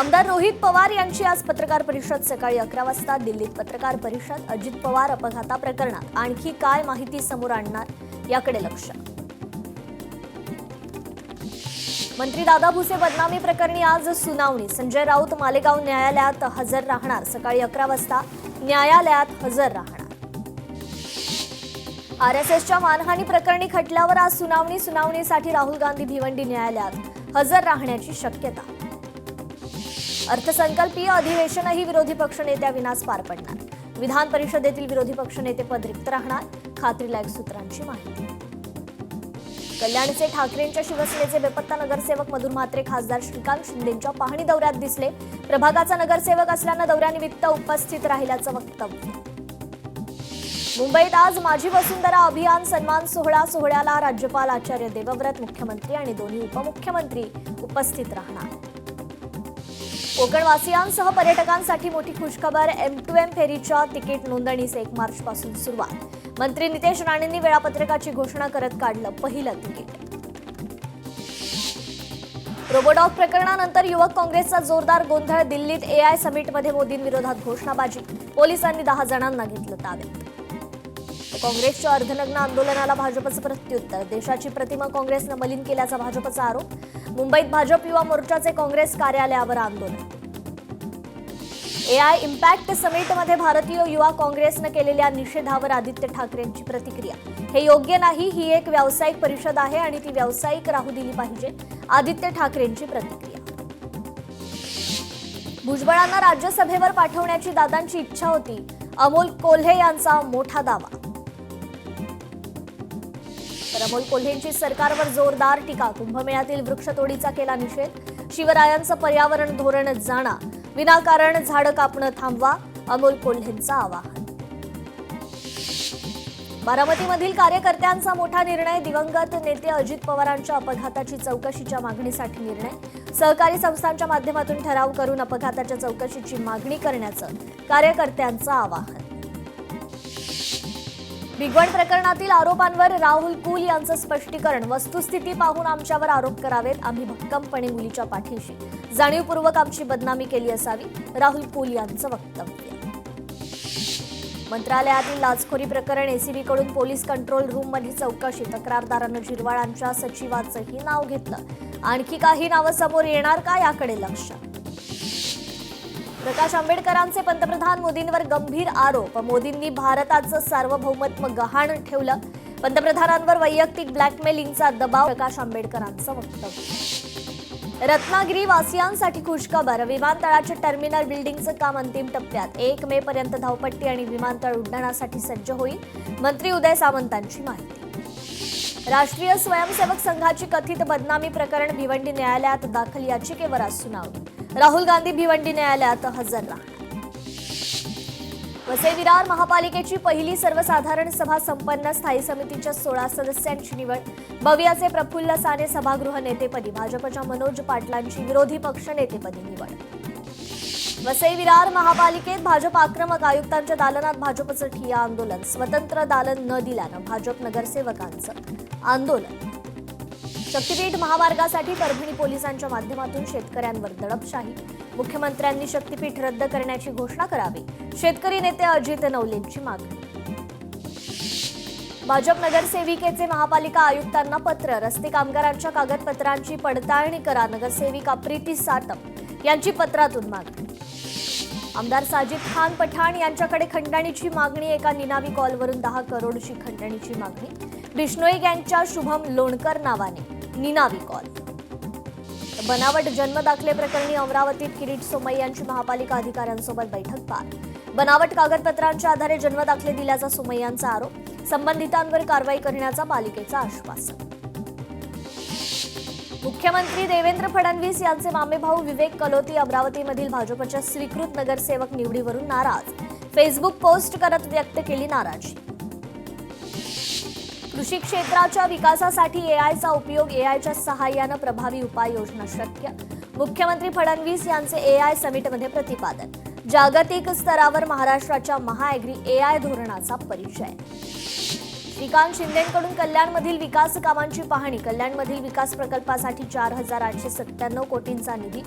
आमदार रोहित पवार यांची आज पत्रकार परिषद सकाळी 11 वाजता दिल्लीत पत्रकार परिषद। अजित पवार अपघाताप्रकरणात आणखी काय माहिती समोर आणणार याकडे लक्ष। मंत्री दादा भुसे बदनामी प्रकरणी आज सुनावणी। संजय राऊत मालेगाव न्यायालयात हजर राहणार। सकाळी 11 वाजता न्यायालयात हजर राहणार। आरएसएसच्या मानहानी प्रकरणी खटल्यावर आज सुनावणी। सुनावणीसाठी राहुल गांधी भिवंडी न्यायालयात हजर राहण्याची शक्यता। अर्थसंकल्पीय अधिवेशनही विरोधी पक्षनेत्याविनाच पार पडणार। विधान परिषदेतील विरोधी पक्षनेतेपद रिक्त राहणार, खात्रीलायक सूत्रांची माहिती। कल्याणचे ठाकरेंच्या शिवसेनेचे बेपत्ता नगरसेवक मधुर म्हात्रे खासदार श्रीकांत शिंदेंच्या पाहणी दौऱ्यात दिसले। प्रभागाचा नगरसेवक असल्याने दौऱ्यानिमित्त उपस्थित राहिल्याचं वक्तव्य। मुंबईत आज माझी वसुंधरा अभियान सन्मान सोहळ्याला राज्यपाल आचार्य देवव्रत, मुख्यमंत्री आणि दोन्ही उपमुख्यमंत्री उपस्थित राहणार। कोकणवासियांसह पर्यटकांसाठी मोठी खुशखबर। M2M फेरीच्या तिकीट नोंदणीस 1 मार्चपासून सुरुवात। मंत्री नितेश राणेंनी वेळापत्रकाची घोषणा करत काढलं पहिलं तिकीट। रोबोडॉग प्रकरणानंतर युवक काँग्रेसचा जोरदार गोंधळ। दिल्लीत AI समिटमध्ये मोदींविरोधात घोषणाबाजी। पोलिसांनी 10 जणांना घेतलं ताब्यात। काँग्रेसच्या अर्धनग्न आंदोलनाला भाजपचं प्रत्युत्तर। देशाची प्रतिमा काँग्रेसनं मलिन केल्याचा भाजपचा आरोप। मुंबईत भाजप युवा मोर्चाचे काँग्रेस कार्यालयावर आंदोलन। AI इम्पॅक्ट समिटमध्ये भारतीय युवा काँग्रेसनं केलेल्या निषेधावर आदित्य ठाकरेंची प्रतिक्रिया। हे योग्य नाही, ही एक व्यावसायिक परिषद आहे आणि ती व्यावसायिक राहू दिली पाहिजे, आदित्य ठाकरेंची प्रतिक्रिया। भुजबळांना राज्यसभेवर पाठवण्याची दादांची इच्छा होती, अमोल कोल्हे यांचा मोठा दावा। तर अमोल कोल्हेंची सरकारवर जोरदार टीका। कुंभमेळ्यातील वृक्षतोडीचा केला निषेध। शिवरायांचं पर्यावरण धोरण जाणा, विनाकारण झाडं कापणं थांबवा, अमोल कोल्हेंचं आवाहन। बारामतीमधील कार्यकर्त्यांचा मोठा निर्णय। दिवंगत नेते अजित पवारांच्या अपघाताची चौकशीच्या मागणीसाठी निर्णय। सहकारी संस्थांच्या माध्यमातून ठराव करून अपघाताच्या चौकशीची मागणी करण्याचं कार्यकर्त्यांचं आवाहन। भिगवण प्रकरणातील आरोपांवर राहुल कुल यांचं स्पष्टीकरण। वस्तुस्थिती पाहून आमच्यावर आरोप करावेत, आम्ही भक्कमपणे मुलीच्या पाठीशी, जाणीवपूर्वक आमची बदनामी केली असावी, राहुल कुल यांचं वक्तव्य। मंत्रालयातील लाचखोरी प्रकरण। एसीबी कडून पोलीस कंट्रोल रूममध्ये चौकशी। तक्रारदारानं झिरवाळांच्या सचिवाचंही नाव घेतलं। आणखी काही नावं समोर येणार का याकडे लक्ष। प्रकाश आंबेडकरांचे पंतप्रधान मोदींवर गंभीर आरोप। मोदींनी भारताचं सार्वभौमत्व गहाण ठेवलं। पंतप्रधानांवर वैयक्तिक ब्लॅकमेलिंगचा दबाव, प्रकाश आंबेडकरांचं वक्तव्य। रत्नागिरी वासियांसाठी खुशखबर। विमानतळाच्या टर्मिनल बिल्डिंगचं काम अंतिम टप्प्यात। 1 मे पर्यंत धावपट्टी आणि विमानतळ उड्डाणासाठी सज्ज होईल, मंत्री उदय सामंतांची माहिती। राष्ट्रीय स्वयंसेवक संघाची कथित बदनामी प्रकरण। भिवंडी न्यायालयात दाखल याचिकेवर आज सुनावणी। राहुल गांधी भिवंडी न्यायालयात हजर राहणार। वसई विरार महापालिकेची पहिली सर्वसाधारण सभा संपन्न। स्थायी समितीच्या 16 सदस्यांची निवड। भव्याचे प्रफुल्ल साने सभागृह नेतेपदी। भाजपच्या मनोज पाटलांची विरोधी पक्षनेतेपदी निवड। वसई विरार महापालिकेत भाजप आक्रमक। आयुक्तांच्या दालनात भाजपचं ठिय्या आंदोलन। स्वतंत्र दालन न दिल्यानं भाजप नगरसेवकांचं आंदोलन। शक्तीपीठ महामार्गासाठी परभणी पोलिसांच्या माध्यमातून शेतकऱ्यांवर दडपशाही। मुख्यमंत्र्यांनी शक्तीपीठ रद्द करण्याची घोषणा करावी, शेतकरी नेते अजित नवलेंची मागणी। भाजप नगरसेविकेचे महापालिका आयुक्तांना पत्र। रस्ते कामगारांच्या कागदपत्रांची पडताळणी करा, नगरसेविका प्रीती साटम यांची पत्रातून मागणी। आमदार साजिद खान पठाण यांच्याकडे खंडणीची मागणी। एका निनावी कॉलवरून 10 करोडची खंडणीची मागणी। बिश्नोई गँगच्या शुभम लोणकर नावाने निनावी कॉल। बनावट जन्मदाखले प्रकरणी अमरावतीत किरीट सोमय्यांची महापालिका अधिकाऱ्यांसोबत बैठक पार। बनावट कागदपत्रांच्या आधारे जन्मदाखले दिल्याचा सोमय्यांचा आरोप। संबंधितांवर कारवाई करण्याचा पालिकेचं आश्वासन। मुख्यमंत्री देवेंद्र फडणवीस यांचे मामेभाऊ विवेक कलोती अमरावतीमधील भाजपच्या स्वीकृत नगरसेवक निवडीवरून नाराज। फेसबुक पोस्ट करत व्यक्त केली नाराजी। कृषी क्षेत्राच्या विकासासाठी AIचा उपयोग। AIच्या सहाय्यानं प्रभावी उपाययोजना शक्य। मुख्यमंत्री फडणवीस यांचे AI समिटमध्ये प्रतिपादन। जागतिक स्तरावर महाराष्ट्राच्या महाएग्री AI धोरणाचा परिचय। श्रीकांत शिंदेंकडून कल्याणमधील विकास कामांची पाहणी। कल्याणमधील विकास प्रकल्पासाठी 4,897 कोटींचा निधी।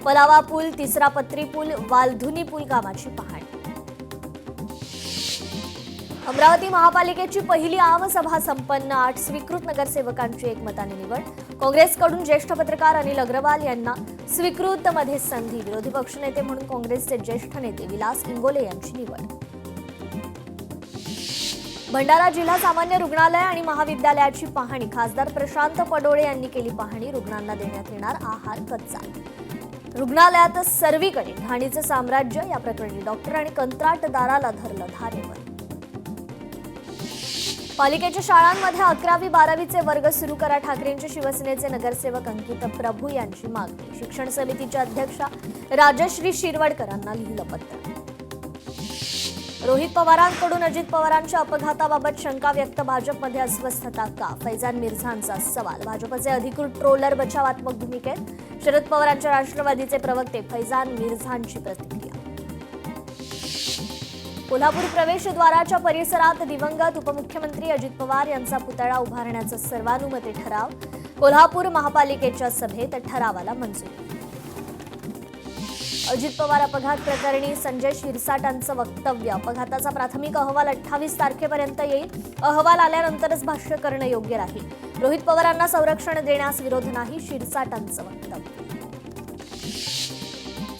पलावा पूल, तिसरा पत्री पूल, वालधुनी पूल कामाची पाहणी. अमरावती महापालिकेची पहिली आमसभा संपन्न. 8 स्वीकृत नगरसेवकांची एकमताने निवड. काँग्रेसकडून ज्येष्ठ पत्रकार अनिल अग्रवाल यांना स्वीकृतमध्ये संधी. विरोधी पक्षनेते म्हणून काँग्रेसचे ज्येष्ठ नेते विलास इंगोले यांची निवड. भंडारा जिल्हा सामान्य रुग्णालय आणि महाविद्यालयाची पाहणी. खासदार प्रशांत पडोळे यांनी केली पाहणी. रुग्णांना देण्यात येणार आहार कच्चा. रुग्णालयात सर्वीकडे घाणीचं साम्राज्य. या प्रकरणी डॉक्टर आणि कंत्राटदाराला धरलं धारेवर. पालिकेच्या शाळांमध्ये 11वी 12वीचे वर्ग सुरू करा. ठाकरेंचे शिवसेनेचे नगरसेवक अंकित प्रभू यांची मागणी. शिक्षण समितीच्या अध्यक्षा राजश्री शिरवडकरांना लिहिलं पत्र. रोहित पवारांकडून अजित पवारांच्या अपघाताबाबत शंका व्यक्त. भाजपमध्ये अस्वस्थता का? फैजान मिर्झांचा सवाल. भाजपचे अधिकृत ट्रोलर बचावात्मक भूमिकेत. शरद पवारांच्या राष्ट्रवादीचे प्रवक्ते फैजान मिर्झांची प्रतिक्रिया. कोल्हापूर प्रवेशद्वाराच्या परिसरात दिवंगत उपमुख्यमंत्री अजित पवार यांचा पुतळा उभारण्याचा सर्वानुमते ठराव. कोल्हापूर महापालिकेच्या सभेत ठरावाला मंजुरी. अजित पवार अपघात प्रकरणी संजय शिरसाटांचं वक्तव्य. अपघाताचा प्राथमिक अहवाल 28 तारखेपर्यंत येईल. अहवाल आल्यानंतरच भाष्य करणं योग्य राहील. रोहित पवारांना संरक्षण देण्यास विरोध नाही. शिरसाटांचं वक्तव्य.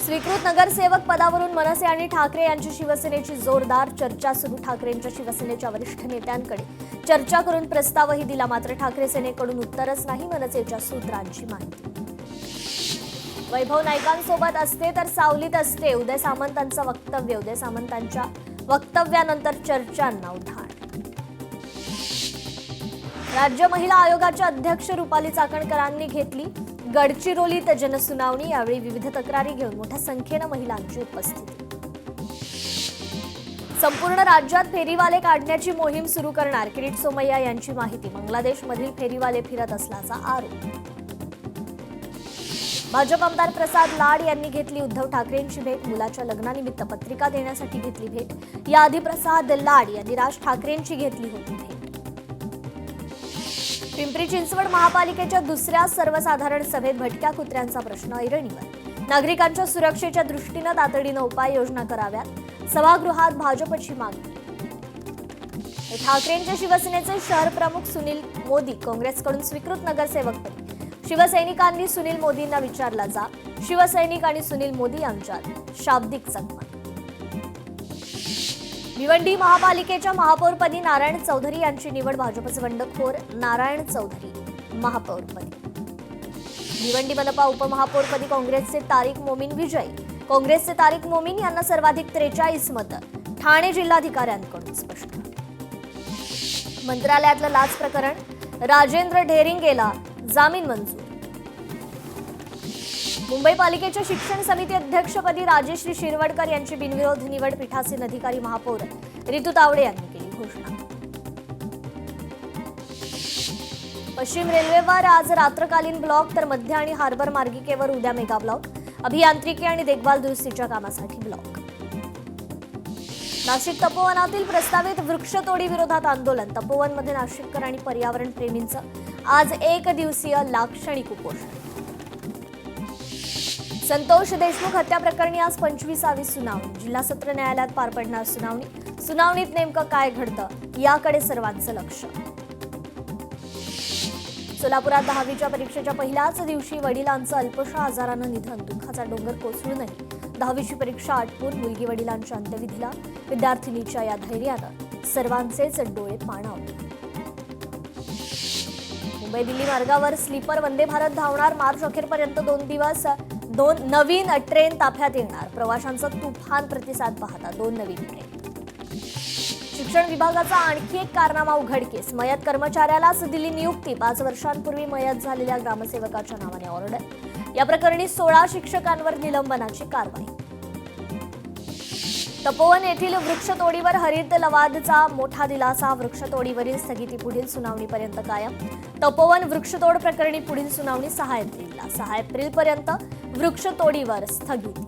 स्वीकृत नगरसेवक पदावरून मनसे आणि ठाकरे यांची शिवसेनेची जोरदार चर्चा सुरू. ठाकरेंच्या शिवसेनेच्या वरिष्ठ नेत्यांकडे चर्चा करून प्रस्तावही दिला. मात्र ठाकरे सेनेकडून उत्तरच नाही. मनसेच्या सूत्रांची माहिती. वैभव नाईकांसोबत असते तर सावलीत असते. उदय सामंतांचं वक्तव्य. उदय सामंतांच्या वक्तव्यानंतर चर्चांना उधाण. राज्य महिला आयोगाच्या अध्यक्ष रुपाली चाकणकरांनी घेतली गडचिरोलीत जनसुनावणी. यावेळी विविध तक्रारी घेऊन मोठ्या संख्येनं महिलांची उपस्थिती. संपूर्ण राज्यात फेरीवाले काढण्याची मोहीम सुरू करणार. किरीट सोमय्या यांची माहिती. बांगलादेशमधील फेरीवाले फिरत असल्याचा आरोप. भाजप आमदार प्रसाद लाड यांनी घेतली उद्धव ठाकरेंची भेट. मुलाच्या लग्नानिमित्त पत्रिका देण्यासाठी घेतली भेट. याआधी प्रसाद लाड यांनी राज ठाकरेंची घेतली होती भेट. पिंपरी चिंचवड महापालिकेच्या दुसऱ्या सर्वसाधारण सभेत भटक्या कुत्र्यांचा प्रश्न ऐरणीवर. नागरिकांच्या सुरक्षेच्या दृष्टीनं तातडीनं उपाययोजना कराव्यात. सभागृहात भाजपची मागणी. ठाकरेंच्या शिवसेनेचे शहर प्रमुख सुनील मोदी काँग्रेसकडून स्वीकृत नगरसेवकपदी. शिवसैनिकांनी सुनील मोदींना विचारला जा. शिवसैनिक आणि सुनील मोदी यांच्यात शाब्दिक चकमक. भिवंडी महापालिकेच्या महापौरपदी नारायण चौधरी यांची निवड. भाजपचे बंडखोर नारायण चौधरी महापौरपदी. भिवंडी मनपा उपमहापौरपदी काँग्रेसचे तारिक मोमीन विजयी. काँग्रेसचे तारिक मोमीन यांना सर्वाधिक 43 मतं. ठाणे जिल्हाधिकाऱ्यांकडून स्पष्ट. मंत्रालयातलं लाच प्रकरण. राजेंद्र ढेरिंगेला जामीन मंजूर. मुंबई पालिकेच्या शिक्षण समिती अध्यक्षपदी राजश्री शिरवडकर यांची बिनविरोध निवड. पीठासीन अधिकारी महापौर रितू तावडे यांनी केली घोषणा. पश्चिम रेल्वेवर आज रात्रकालीन ब्लॉक तर मध्य आणि हार्बर मार्गिकेवर उद्या मेगा ब्लॉक. अभियांत्रिकी आणि देखभाल दुरुस्तीच्या कामासाठी ब्लॉक. नाशिक तपोवनातील प्रस्तावित वृक्षतोडी विरोधात आंदोलन. तपोवनमध्ये नाशिककर आणि पर्यावरण प्रेमींचं आज 1 दिवसीय लाक्षणिक उपोषण. संतोष देशमुख हत्या प्रकरणी आज 25वी सुनावणी. जिल्हा सत्र न्यायालयात पार पडणार सुनावणी. सुनावणीत नेमकं काय घडतं याकडे सर्वांचं लक्ष. सोलापुरात 10वीच्या परीक्षेच्या पहिल्याच दिवशी वडिलांचं अल्पशा आजारानं निधन. दुःखाचा डोंगर कोसळूनही 10वीची परीक्षा आटपून मुलगी वडिलांच्या अंत्यविधीला. विद्यार्थिनीच्या या धैर्यानं सर्वांचेच डोळे पाणावले. मुंबई दिल्ली मार्गावर स्लीपर वंदे भारत धावणार. मार्च अखेरपर्यंत 2 दिवस 2 नवीन ट्रेन ताफ्यात येणार. प्रवाशांचा तुफान प्रतिसाद पाहता 2 नवीन ट्रेन. शिक्षण विभागाचा आणखी एक कारनामा उघडकीस. मयत कर्मचाऱ्यालाच दिली नियुक्ती. 5 वर्षांपूर्वी मयत झालेल्या ग्रामसेवकाच्या नावाने ऑर्डर. या प्रकरणी 16 शिक्षकांवर निलंबनाची कारवाई. तपोवन येथील वृक्षतोडीवर हरित लवादचा मोठा दिलासा. वृक्षतोडीवरील स्थगिती पुढील सुनावणीपर्यंत कायम. तपोवन वृक्षतोड प्रकरणी पुढील सुनावणी 6 एप्रिलला. 6 एप्रिलपर्यंत वृक्षतोडीवर स्थगिती.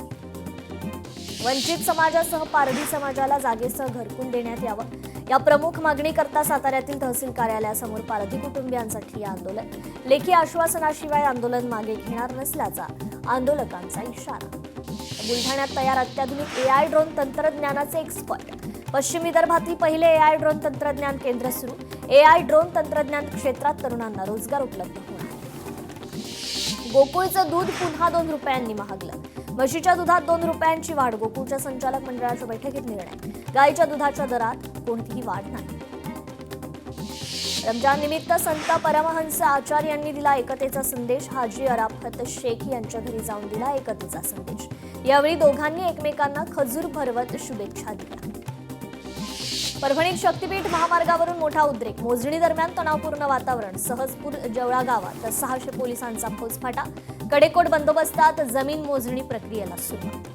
वंचित समाजासह पारधी समाजाला जागेसह घरकुल देण्यात यावं या प्रमुख मागणीकरता साताऱ्यातील तहसील कार्यालयासमोर पारधी कुटुंबियांसाठी आंदोलन. लेखी आश्वासनाशिवाय आंदोलन मागे घेणार नसल्याचा आंदोलकांचा इशारा. बुलढाण्यात तयार अत्याधुनिक एआय ड्रोन तंत्रज्ञानाचे एक्सपर्ट. पश्चिम विदर्भातील पहिले एआय ड्रोन तंत्रज्ञान केंद्र सुरू. एआय ड्रोन तंत्रज्ञान क्षेत्रात तरुणांना रोजगार उपलब्ध होणार. गोकुळचं दूध पुन्हा 2 रुपयांनी महागलं. म्हशीच्या दुधात 2 रुपयांची वाढ. गोकुळच्या संचालक मंडळाच्या बैठकीत निर्णय. गायीच्या दुधाच्या दरात कोणतीही वाढ नाही. रमजान निमित्त संत परमहंस आचार्य यांनी दिला एकतेचा संदेश. हाजी अराफत शेख यांच्या घरी जाऊन दिला एकतेचा संदेश. यावेळी दोघांनी एकमेकांना खजूर भरवत शुभेच्छा दिल्या. परभणीत शक्तीपीठ महामार्गावरून मोठा उद्रेक. मोजणी दरम्यान तणावपूर्ण वातावरण. सहजपूर जवळा गावात 600 पोलिसांचा फौजफाटा. कडेकोट बंदोबस्तात जमीन मोजणी प्रक्रियेला सुरुवात.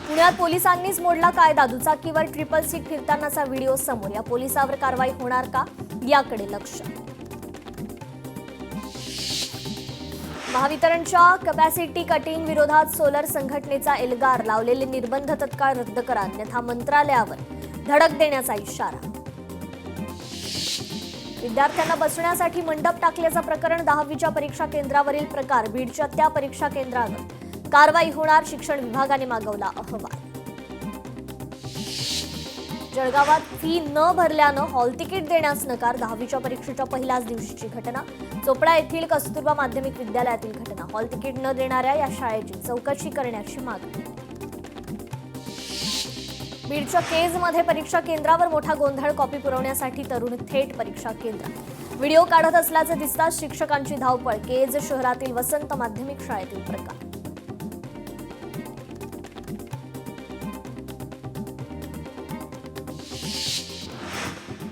पुण्यात पोलिसांनीच मोडला कायदा. दुचाकीवर 666 फिरतानाचा व्हिडिओ समोर. या पोलिसावर कारवाई होणार का याकडे लक्ष. महावितरणच्या कॅपॅसिटी कटिंग विरोधात सोलर संघटनेचा एल्गार. लावलेले निर्बंध तत्काळ रद्द करा अन्यथा मंत्रालयावर धडक देण्याचा इशारा. विद्यार्थ्यांना बसण्यासाठी मंडप टाकल्याचं प्रकरण. 10वीच्या परीक्षा केंद्रावरील प्रकार. बीडच्या त्या परीक्षा केंद्रावर कारवाई होणार. शिक्षण विभागाने मागवला अहवाल. जळगावात फी न भरल्यानं हॉल तिकीट देण्यास नकार. 10वीच्या परीक्षेच्या पहिल्याच दिवशीची घटना. चोपडा येथील कस्तुरबा माध्यमिक विद्यालयातील घटना. हॉल तिकीट न देणाऱ्या या शाळेची चौकशी करण्याची मागणी. बीडच्या केजमध्ये परीक्षा केंद्रावर मोठा गोंधळ. कॉपी पुरवण्यासाठी तरुण थेट परीक्षा केंद्रात. व्हिडिओ काढत असल्याचं दिसताच शिक्षकांची धावपळ. केज शहरातील वसंत माध्यमिक शाळेतील प्रकार.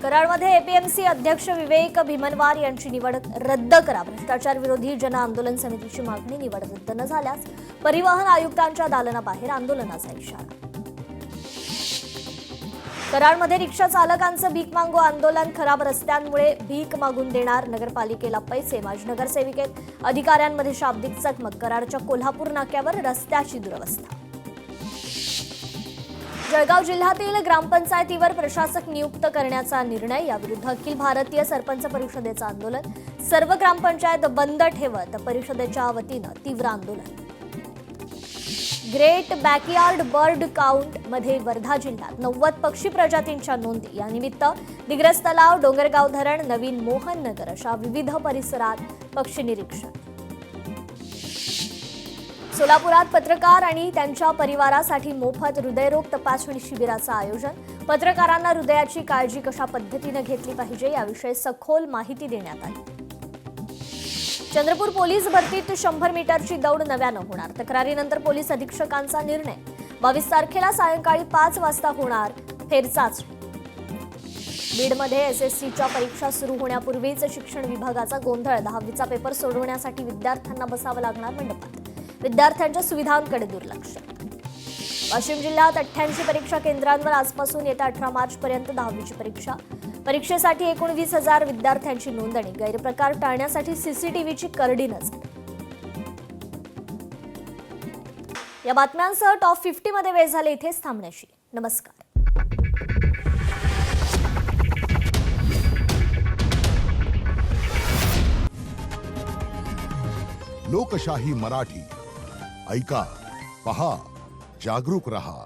कराडमध्ये एपीएमसी अध्यक्ष विवेक भीमनवार यांची निवड रद्द करा. भ्रष्टाचार विरोधी जन आंदोलन समितीची मागणी. निवड रद्द न झाल्यास परिवहन आयुक्तांच्या दालनाबाहेर आंदोलनाचा इशारा. कराडमध्ये रिक्षा चालकांचं भीक मागो आंदोलन. खराब रस्त्यांमुळे भीक मागून देणार नगरपालिकेला पैसे. माजी नगरसेविकेत अधिकाऱ्यांमध्ये शाब्दिक चकमक. कराडच्या कोल्हापूर नाक्यावर रस्त्याची दुरवस्था. जळगाव जिल्ह्यातील ग्रामपंचायतीवर प्रशासक नियुक्त करण्याचा निर्णय. याविरुद्ध अखिल भारतीय सरपंच परिषदेचं आंदोलन. सर्व ग्रामपंचायत बंद ठेवत परिषदेच्या वतीनं तीव्र आंदोलन. ग्रेट बॅकयार्ड बर्ड काउंट मध्ये वर्धा जिल्ह्यात 90 पक्षी प्रजातींच्या नोंदी. यानिमित्त दिग्रस तलाव, डोंगरगाव धरण, नवीन मोहन नगर अशा विविध परिसरात पक्षी निरीक्षण. सोलापुरात पत्रकार आणि त्यांच्या परिवारासाठी मोफत हृदयरोग तपासणी शिबिराचं आयोजन. पत्रकारांना हृदयाची काळजी कशा पद्धतीने घेतली पाहिजे याविषयी सखोल माहिती देण्यात आली. चंद्रपूर पोलीस भरतीत 100 मीटरची दौड नव्यानं होणार. तक्रारीनंतर पोलीस अधीक्षकांचा निर्णय. 22 तारखेला सायंकाळी 5 वाजता होणार फेरचाचणी. बीडमध्ये एसएससीच्या परीक्षा सुरू होण्यापूर्वीच शिक्षण विभागाचा गोंधळ. 10वीचा पेपर सोडवण्यासाठी विद्यार्थ्यांना बसावं लागणार मंडपात. विद्यार्थ्यांच्या सुविधांकडे दुर्लक्ष. वाशिम जिल्ह्यात 88 परीक्षा केंद्रांवर आजपासून येत्या 18 मार्चपर्यंत 10वीची परीक्षा. परीक्षेसाठी 19,000 विद्यार्थ्यांची नोंदणी. गैरप्रकार टाळण्यासाठी सीसीटीव्हीची करडी नजर. या बातम्यांसह टॉप 50 मध्ये वेळ झाले इथेच थांबण्याची. नमस्कार. लोकशाही मराठी ऐका, पहा, जागरूक रहा.